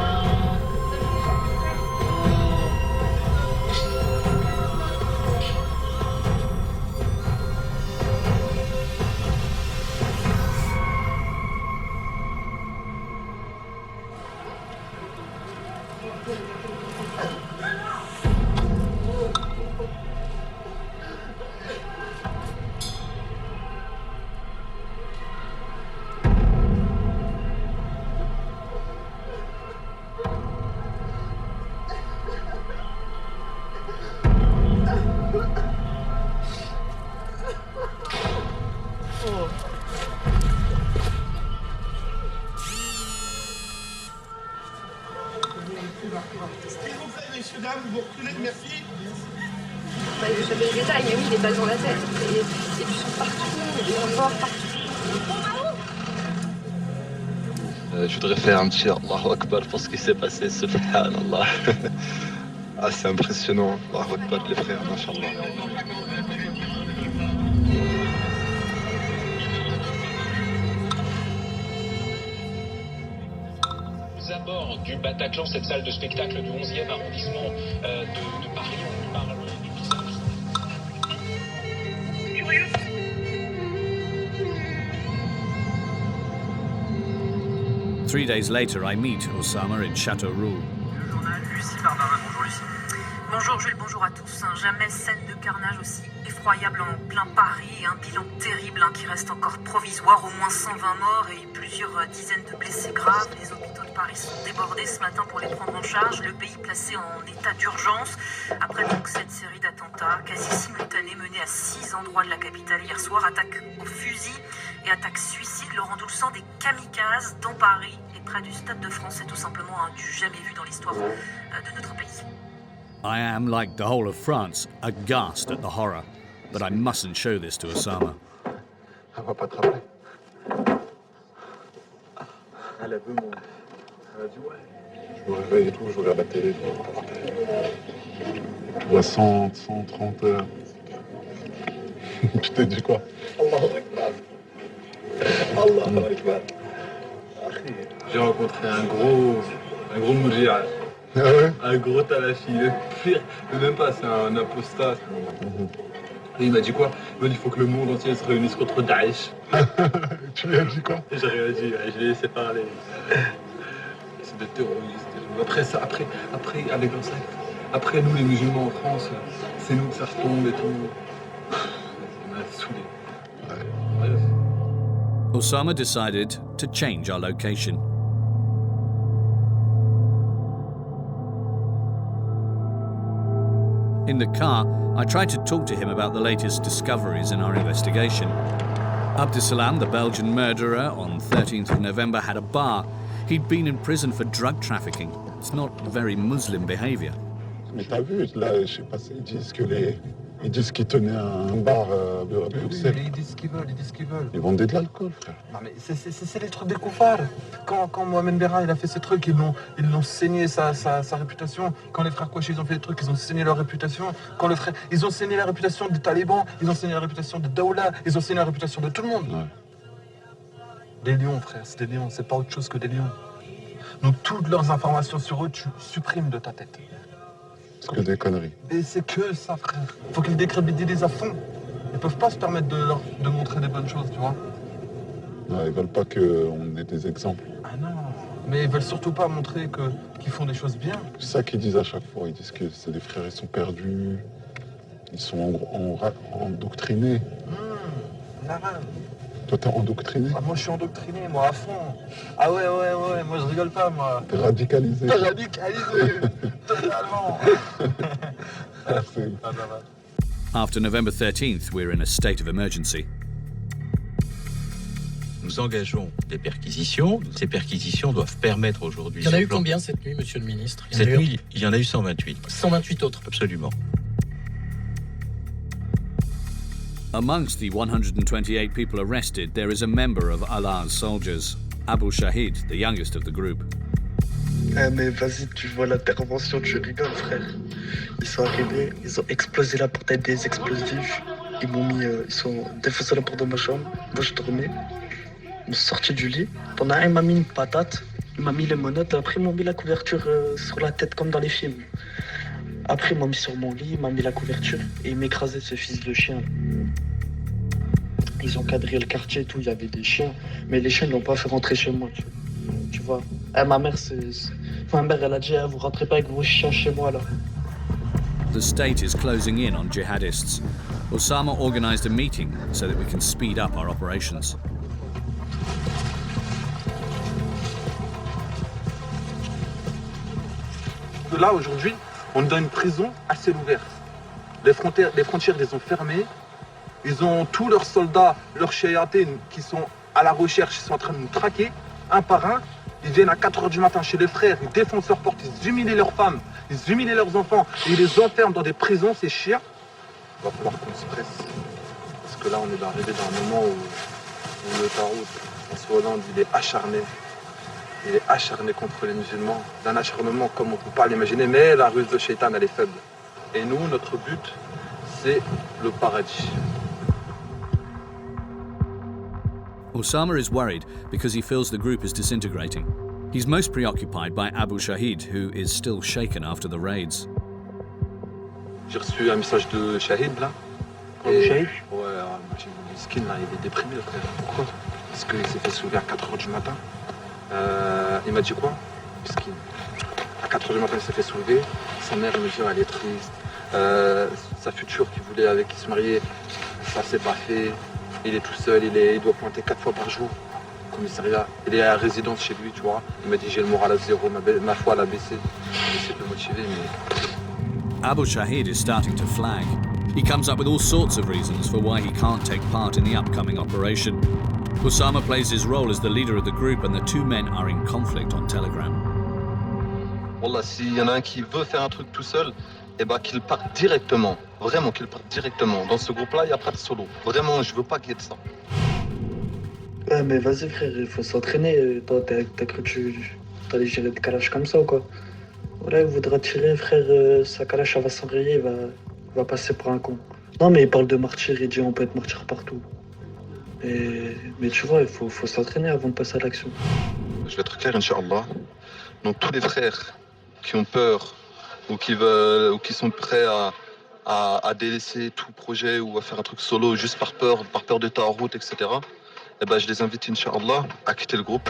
S'il vous plaît, messieurs, dames, vous reculez, merci. Bah, vous savez les détails, mais oui, des balles dans la tête. Et du sang partout, des gens morts partout. Je voudrais faire un petit Allahu Akbar pour ce qui s'est passé, subhanallah. Ah, c'est impressionnant, Allahu Akbar, les frères, machallah. Aux abords du Bataclan, cette salle de spectacle du 11e arrondissement de Paris, on parle du visage. 3 days later, I meet Osama in Chateau Roux. Bonjour Lucie. Bonjour Jules, bonjour à tous. Jamais scène de carnage aussi effroyable en plein Paris et un bilan terrible qui reste encore provisoire, au moins 120 morts et plusieurs dizaines de blessés graves. Les hôpitaux de Paris sont débordés ce matin pour les prendre en charge. Le pays placé en état d'urgence après donc cette série d'attentats quasi simultanés menés à 6 endroits de la capitale hier soir. Attaque au fusil et attaque suicide, Laurent Doulsan, des kamikazes dans Paris est près du Stade de France. C'est tout simplement du jamais vu dans l'histoire de notre pays. I am, like the whole of France, aghast at the horror. But I mustn't show this to Osama. Elle va pas te rappeler. Elle a vu mon... Elle a dit ouais. Je me réveille et tout, je regarde la télé. Je vois 100, 130 heures. Tu t'es dit quoi? Allahu Akbar. Allahu Akbar. J'ai rencontré un gros moudjihad. Ah ouais? Un gros talafi. Le pire, même pas, c'est un apostat. Et il m'a dit quoi? Il m'a dit il faut que le monde entier se réunisse contre Daesh. Tu lui as dit quoi? J'ai rien dit, je l'ai laissé parler. C'est des terroristes. Après ça, après avec leur sac. Après nous les musulmans en France, c'est nous que ça se tombe et tout. Ça m'a saoulé. Osama decided to change our location. In the car, I tried to talk to him about the latest discoveries in our investigation. Abdesalam, the Belgian murderer, on 13th of November had a bar. He'd been in prison for drug trafficking. It's not very Muslim behavior. Mais t'as vu, là, je sais pas, ils disent qu'ils tenaient un bar à Bruxelles. Ils disent ce qu'ils veulent, Ils vendaient de l'alcool, frère. Non mais c'est les trucs des koufars. Quand Mohamed Merah il a fait ces trucs, ils l'ont saigné sa réputation. Quand les frères Kouachi ils ont fait des trucs, ils ont saigné leur réputation. Ils ont saigné la réputation des talibans, ils ont saigné la réputation de Daoula, ils ont saigné la réputation de tout le monde. Ouais. Des lions, frère, c'est des lions, c'est pas autre chose que des lions. Donc toutes leurs informations sur eux, tu supprimes de ta tête. C'est que des conneries. Et c'est que ça, frère. Faut qu'ils décrédibilisent à fond. Ils peuvent pas se permettre de montrer des bonnes choses, tu vois. Ouais, ils veulent pas qu'on ait des exemples. Ah non. Mais ils veulent surtout pas montrer qu'ils font des choses bien. C'est ça qu'ils disent à chaque fois. Ils disent que c'est des frères, ils sont perdus. Ils sont endoctrinés. L'arabe. Toi, t'es endoctriné? Ah, moi, je suis endoctriné, moi, à fond. Ah ouais, moi, je rigole pas, moi. T'es radicalisé. T'es radicalisé, totalement. After November 13th, we're in a state of emergency. Nous engageons des perquisitions. Ces perquisitions doivent permettre aujourd'hui... Il y en a eu combien cette nuit, monsieur le ministre? Cette nuit, il y en a eu 128. 128 autres? Absolument. Amongst the 128 people arrested, there is a member of Allah's soldiers, Abu Shahid, the youngest of the group. Ah mais vas-y, tu vois l'intervention, tu rigoles, frère. Ils sont arrivés, ils ont explosé la porte avec des explosifs. Ils m'ont mis, ils sont défoncé la porte de ma chambre. Moi je dormais. Ils m'ont sorti du lit. Pendant un, il m'a mis une patate. Il m'a mis les menottes. Après, ils m'ont mis la couverture sur la tête comme dans les films. Après, ils m'ont mis sur mon lit, ils m'ont mis la couverture et ils m'écrasaient ce fils de chien. Ils ont cadré le quartier et tout, il y avait des chiens. Mais les chiens ne l'ont pas fait rentrer chez moi, tu vois. Ma mère, elle a dit, vous rentrez pas avec vos chiens chez moi, là. The state is closing in on jihadists. Osama organized a meeting so that we can speed up our operations. Là, aujourd'hui, on est dans une prison à ciel ouvert. Les frontières, ils les ont fermées. Ils ont tous leurs soldats, leurs shayatines qui sont à la recherche, ils sont en train de nous traquer, un par un. Ils viennent à 4h du matin chez les frères, ils défoncent leurs portes, ils humilient leurs femmes, ils humilient leurs enfants, et ils les enferment dans des prisons, ces chiens. Il va falloir qu'on se presse. Parce que là, on est arrivé dans un moment où le Tarout, François Hollande, il est acharné. Il est acharné contre les musulmans, d'un acharnement comme on ne peut pas l'imaginer, mais la ruse de Shaitan, elle est faible. Et nous, notre but, c'est le paradis. Osama is worried because he feels the group is disintegrating. He's most preoccupied by Abu Shahid, who is still shaken after the raids. J'ai reçu un message de Shahid, là. Abu Shahid? Ouais, j'ai vu le skin, là, il est déprimé, le frère. Pourquoi? Parce qu'il s'est fait soulever à 4h du matin. Il m'a dit quoi? Skin. À 4h du matin, il s'est fait soulever. Sa mère, elle me dit, elle est triste. Sa future qui se mariait, ça s'est pas fait. Il est tout seul, il doit pointer 4 fois par jour au commissariat. Il est à résidence chez lui, tu vois. Il m'a dit j'ai le moral à zéro, ma foi elle a baissé. J'essaie de le motiver, mais... Abu Shahid is starting to flag. He comes up with all sorts of reasons for why he can't take part in the upcoming operation. Osama plays his role as the leader of the group and the two men are in conflict on Telegram. Wallah, s'il y en a un qui veut faire un truc tout seul, eh ben qu'il parte directement. Vraiment qu'il parte directement. Dans ce groupe-là, il n'y a pas de solo. Vraiment, je veux pas qu'il y ait de ça. Ouais, mais vas-y frère, il faut s'entraîner. Toi, t'as cru que tu allais gérer des kalash comme ça ou quoi? Voilà, il voudra tirer, frère, sa kalash va s'enrayer, il va passer pour un con. Non, mais il parle de martyr, il dit on peut être martyr partout. Mais tu vois, il faut s'entraîner avant de passer à l'action. Je vais être clair, Inch'Allah. Donc tous les frères qui ont peur ou qui veulent ou qui sont prêts à délaisser tout projet ou à faire un truc solo juste par peur de ta route, etc. Eh ben, je les invite, Inch'Allah, à quitter le groupe.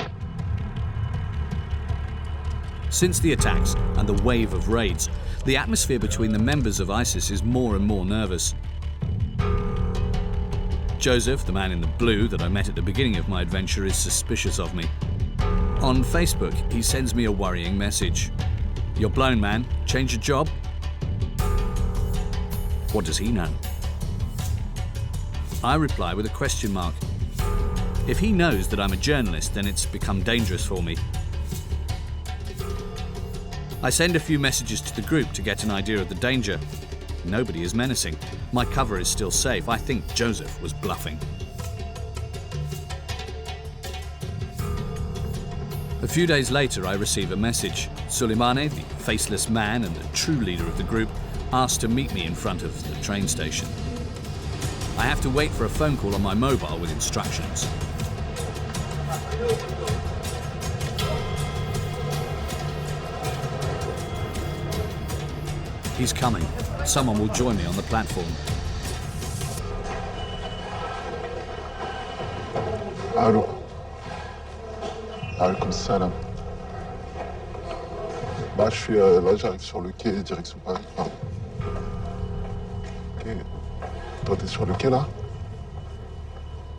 Since the attacks and the wave of raids, the atmosphere between the members of ISIS is more and more nervous. Joseph, the man in the blue that I met at the beginning of my adventure, is suspicious of me. On Facebook, he sends me a worrying message. "You're blown, man. Change your job?" What does he know? I reply with a question mark. If he knows that I'm a journalist, then it's become dangerous for me. I send a few messages to the group to get an idea of the danger. Nobody is menacing. My cover is still safe. I think Joseph was bluffing. A few days later, I receive a message. Soleimani, the faceless man and the true leader of the group, asked to meet me in front of the train station. I have to wait for a phone call on my mobile with instructions. He's coming. Someone will join me on the platform. Allô. Alaikum salam. Bah, là, j'arrive sur le quai, direction Paris. Pardon. Ok. Toi, t'es sur le quai, là?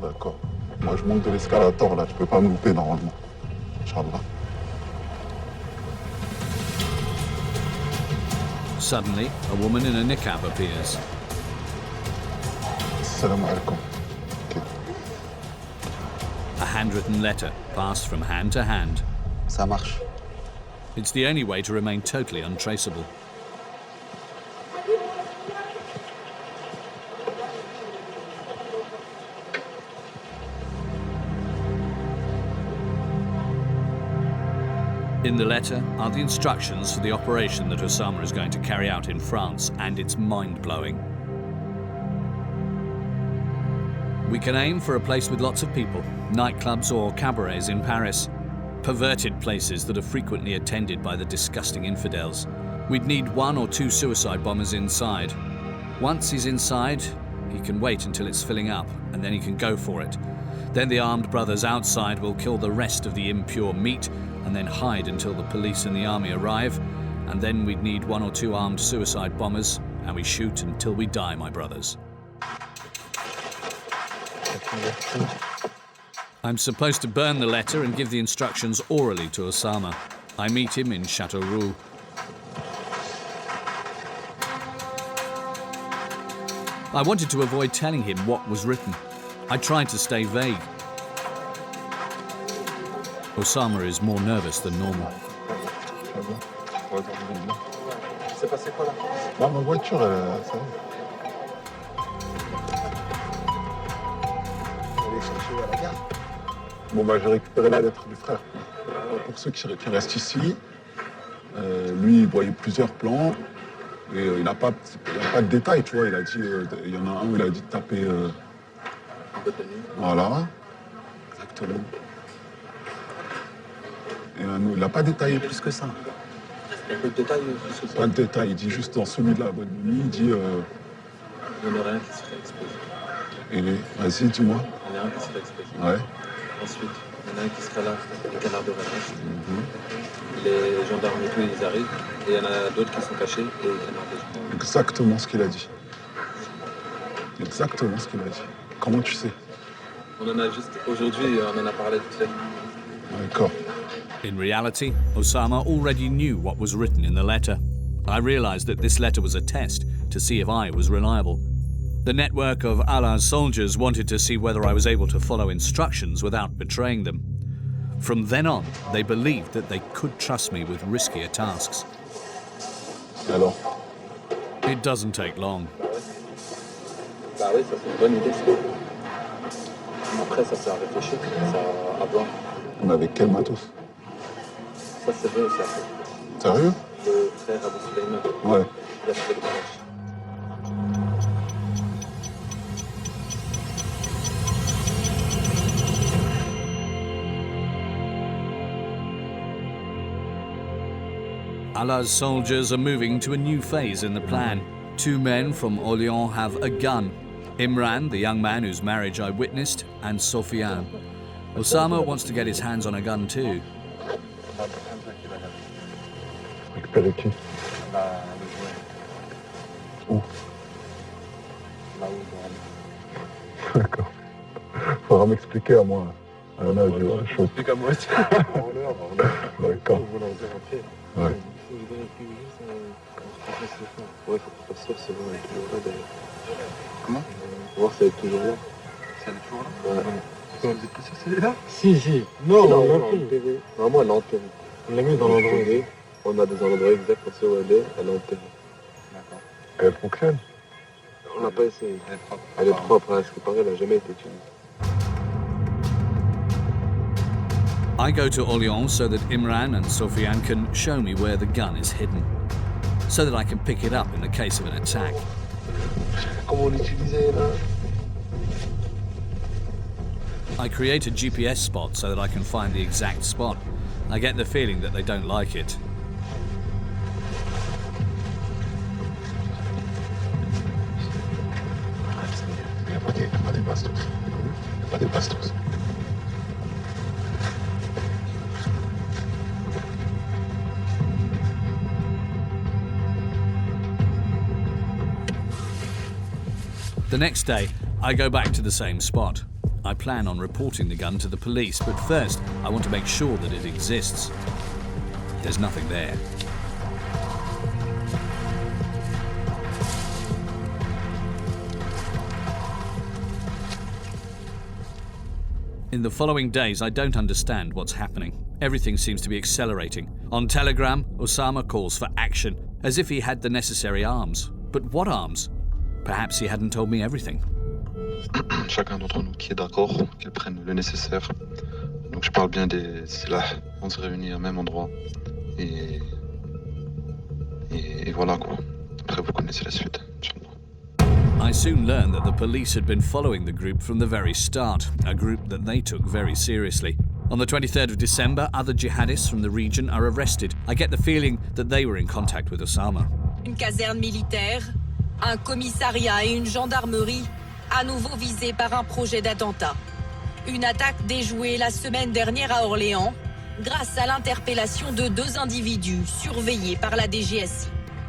D'accord. Moi, je monte de l'escalator, là. Je peux pas me louper, normalement. Inch'Allah. Suddenly, a woman in a niqab appears. Salam alaikum. Okay. A handwritten letter passed from hand to hand. Ça marche. It's the only way to remain totally untraceable. In the letter are the instructions for the operation that Osama is going to carry out in France, and it's mind-blowing. We can aim for a place with lots of people, nightclubs or cabarets in Paris, perverted places that are frequently attended by the disgusting infidels. We'd need 1 or 2 suicide bombers inside. Once he's inside, he can wait until it's filling up, and then he can go for it. Then the armed brothers outside will kill the rest of the impure meat and then hide until the police and the army arrive, and then we'd need 1 or 2 armed suicide bombers, and we shoot until we die, my brothers. I'm supposed to burn the letter and give the instructions orally to Osama. I meet him in Chateau Roux. I wanted to avoid telling him what was written. I tried to stay vague. Osama is more nervous than normal. C'est passé quoi là? Bah, ma voiture, ça va. Allez chercher à la gare. Bon, bah, j'ai récupéré la lettre du frère. Pour ceux qui restent ici, lui, il voyait plusieurs plans et il n'a pas de détails, tu vois. Il a dit, il y en a un où il a dit de taper. Voilà, exactement. Et il n'a pas détaillé plus que ça. Pas de détails. Pas de détails, il dit juste dans celui de la bonne nuit, il dit. Il y en aurait un qui serait exposé. Et vas-y, dis-moi. Il y en a un qui serait exposé. Ouais. Ensuite, il y en a un qui serait là, les canards de réponse. Les gendarmes et tout, ils arrivent. Et il y en a d'autres qui sont cachés et les canards de réponse. Exactement ce qu'il a dit. Exactement ce qu'il a dit. Comment tu sais? On en a juste aujourd'hui, on en a parlé vite fait. D'accord. In reality, Osama already knew what was written in the letter. I realized that this letter was a test to see if I was reliable. The network of Allah's soldiers wanted to see whether I was able to follow instructions without betraying them. From then on, they believed that they could trust me with riskier tasks. Alors? It doesn't take long. Bah oui, ça c'est une bonne idée. Après, ça sert à réfléchir, ça à voir. On avait quel matos? Ça c'est vrai, ça. Sérieux? Le frère Abou Sulaiman. Ouais. Il a fait le barrage. Allah's soldiers are moving to a new phase in the plan. 2 men from Orléans have a gun. Imran, the young man whose marriage I witnessed, and Sofiane. Osama wants to get his hands on a gun too. Récupérer qui? Où? D'accord. Faudra m'expliquer à moi. Là, je Explique à moi aussi. D'accord. Ouais. Ouais, faut qu'on fasse sûr, c'est bon, elle est toujours là d'ailleurs. Comment? Faut voir si elle est toujours là. Si elle est toujours là? Ouais. Vous êtes pas sûr si elle est là? Si. Non, on l'a pris. Vraiment, elle est enterrée. On l'a mis dans l'endroit. On a des endroits exacts, on sait où elle est enterrée. D'accord. Elle fonctionne? On n'a pas essayé. Elle est propre. Elle est propre, à ce qui paraît, elle n'a jamais été utilisée. I go to Orléans so that Imran and Sofiane can show me where the gun is hidden, so that I can pick it up in the case of an attack. Comment l'utiliser là? I create a GPS spot so that I can find the exact spot. I get the feeling that they don't like it. Il n'y a pas des bastos. Il n'y a pas des bastos. The next day, I go back to the same spot. I plan on reporting the gun to the police, but first, I want to make sure that it exists. There's nothing there. In the following days, I don't understand what's happening. Everything seems to be accelerating. On Telegram, Osama calls for action, as if he had the necessary arms. But what arms? Perhaps he hadn't told me everything. Chacun d'entre nous qui est d'accord qu'il prenne le nécessaire. Donc je parle bien des silahs. On se réunit au même endroit. Et voilà quoi. Après vous connaissez la suite. I soon learned that the police had been following the group from the very start, a group that they took very seriously. On the 23rd of December, other jihadists from the region are arrested. I get the feeling that they were in contact with Osama. Une caserne militaire, un commissariat et une gendarmerie à nouveau visés par un projet d'attentat. Une attaque déjouée la semaine dernière à Orléans grâce à l'interpellation de 2 individus surveillés par la DGSI.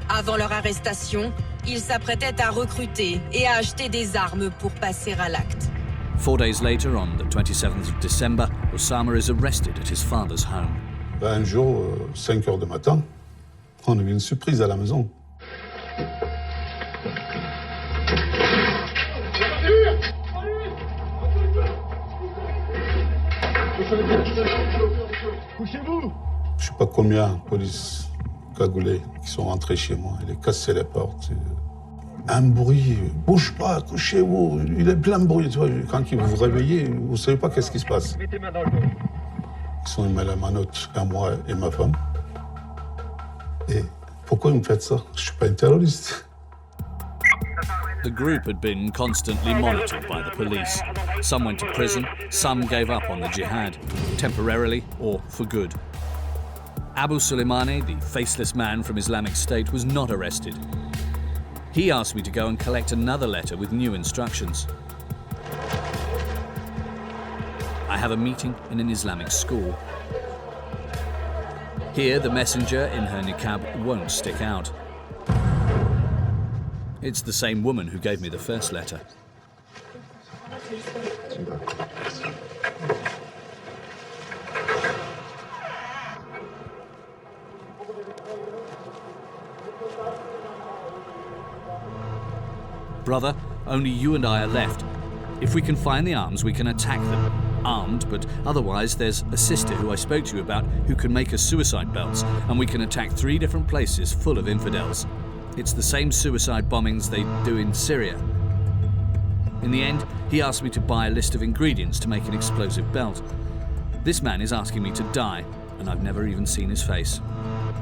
Avant leur arrestation, ils s'apprêtaient à recruter et à acheter des armes pour passer à l'acte. 4 days later, on the 27th of December, Osama is arrested at his father's home. Un jour, 5 heures du matin, on a eu une surprise à la maison. Couchez-vous! Je sais pas combien de police cagoulés qui sont rentrés chez moi. Ils ont cassé les portes. Un bruit, bouge pas, couchez-vous. Il est plein de bruit. Tu vois. Quand vous vous réveillez, vous savez pas qu'est-ce qui se passe. Ils sont mis la manotte à moi et ma femme. Et pourquoi ils me faites ça? Je suis pas un terroriste. The group had been constantly monitored by the police. Some went to prison, some gave up on the jihad, temporarily or for good. Abu Soleimani, the faceless man from Islamic State, was not arrested. He asked me to go and collect another letter with new instructions. I have a meeting in an Islamic school. Here, the messenger in her niqab won't stick out. It's the same woman who gave me the first letter. Brother, Only you and I are left. If we can find the arms, we can attack them. Armed, but otherwise there's a sister who I spoke to you about who can make us suicide belts, and we can attack 3 different places full of infidels. It's the same suicide bombings they do in Syria. In the end, he asked me to buy a list of ingredients to make an explosive belt. This man is asking me to die, and I've never even seen his face.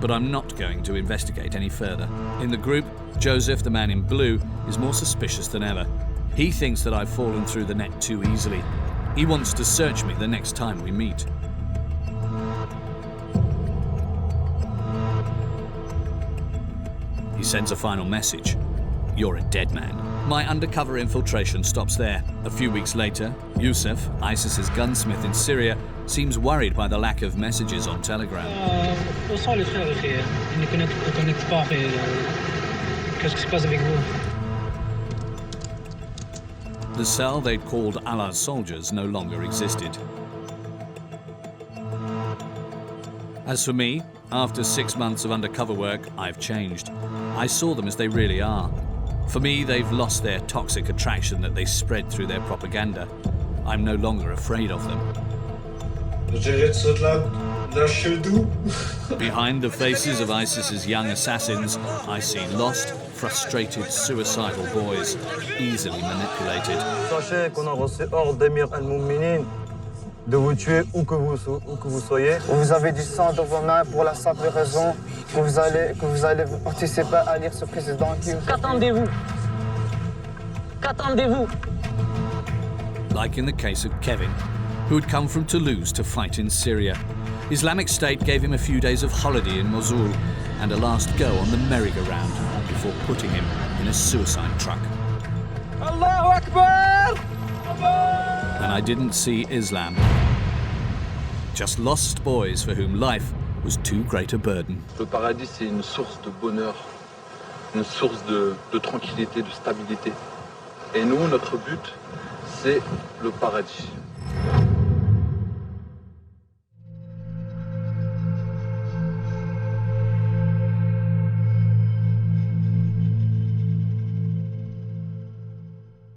But I'm not going to investigate any further. In the group, Joseph, the man in blue, is more suspicious than ever. He thinks that I've fallen through the net too easily. He wants to search me the next time we meet. He sends a final message. You're a dead man. My undercover infiltration stops there. A few weeks later, Youssef, ISIS's gunsmith in Syria, seems worried by the lack of messages on Telegram. Où sont les frères, frère? Ils ne connectent pas, frère. Qu'est-ce qui se passe avec vous? The cell they'd called Allah's soldiers no longer existed. As for me, after 6 months of undercover work, I've changed. I saw them as they really are. For me, they've lost their toxic attraction that they spread through their propaganda. I'm no longer afraid of them. Behind the faces of ISIS's young assassins, I see lost, frustrated, suicidal boys, easily manipulated. Sachez qu'on a reçu ordre d'émir de vous tuer où que vous soyez. Vous avez du sang dans vos mains pour la simple raison que vous allez participer à lire ce président qui... Qu'attendez-vous? Qu'attendez-vous? Like in the case of Kevin, who had come from Toulouse to fight in Syria. Islamic State gave him a few days of holiday in Mosul and a last go on the merry-go-round before putting him in a suicide truck. Allahu Akbar! And I didn't see Islam. Just lost boys for whom life was too great a burden. Le paradis, c'est une source de bonheur, une source de tranquillité, de stabilité. Et nous, notre but, c'est le paradis.